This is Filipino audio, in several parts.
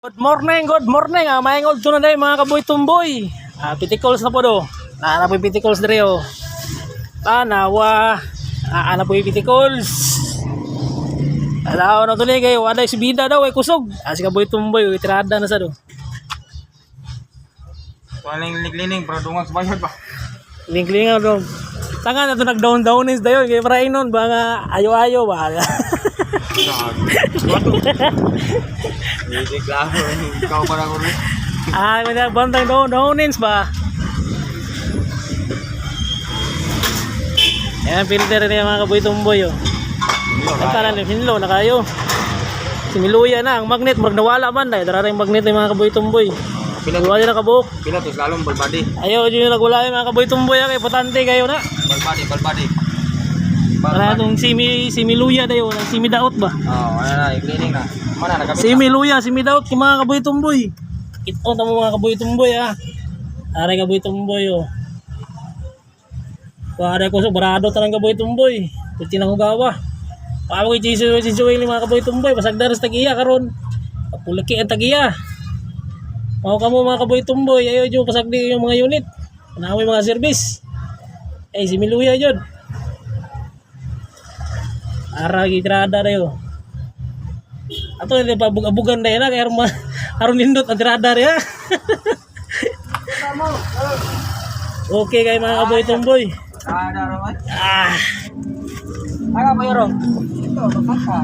Good morning. Maingol to na day mga kaboy tumboy. Pitikals na po do. Na po pitikals diri oh. Tanawa. Ana po pitikals. Alaw na to ni kay wala si bida daw ay kusog. Si kaboy tumboy itirada na sa do. Paling lining para dungag sa bayad ba. Ling-lingaw do. Tanga na to nag-down is dayon kay para inon ba ayo-ayo ba. Hindi klaro ikaw para ko rin. May bantang downins ba? Yan filter niya mga kaboy tumboy oh. Nagkalan ni Hinlo na kayo. Si Miluya na ang magnet mag nawala man dai dara ring magnet ni mga kaboy tumboy. Pinagawa na kabuk. Pinatos lalong balbadi. Ayaw jud nagwala mga kaboy tumboy kay potante kayo na. Balbadi. Para tong si Miluya dayo, si Midaot ba? Oh, ana na cleaning na. Mana nakabit. Si Miluya, si Midaot ki mga kaboy tumboy. Ito ta mga kaboy tumboy ah. Aray kaboy tumboy oh. Para ko so barado tanang kaboy tumboy. Kuti nang hugawa. Paano ko chisu ni mga kaboy tumboy basag daras tagiya karon. Kapulaki ang tagiya. Mao kamo mga kaboy tumboy, ayo jo pasag di yung mga unit. Naaway mga service. Si Miluya jud. Ara gitrada dayo. Ato ni pabug-abugan dayo na kay aron nindot ang tirada ya. Okay kay mga kaboy tumboy. Ada rawan. Aga pa yoro. Ito bakaka.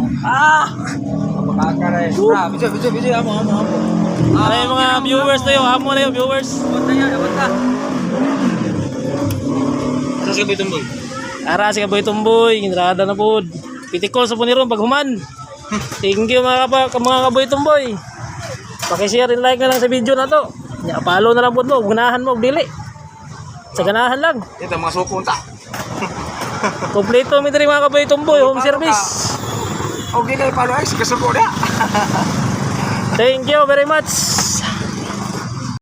Bakaka rin. Bisa amo. Ay mga viewers tayo, amo na yung viewers. Dapat ka. Sa si tumboy. Ara si kaboy tumboy, ginrada na pod. Pitikol sa po ni ron paghuman. Thank you mga kaboy tumboy. Paki-share and like na lang sa video na to. Follow na lang po mo, ganahan mo dili. Sa ganahan lang. Ito mga sukon ta. Kompleto mi diri mga kaboy tumboy, home service. Okay kay palo ay sige suko na. Thank you very much.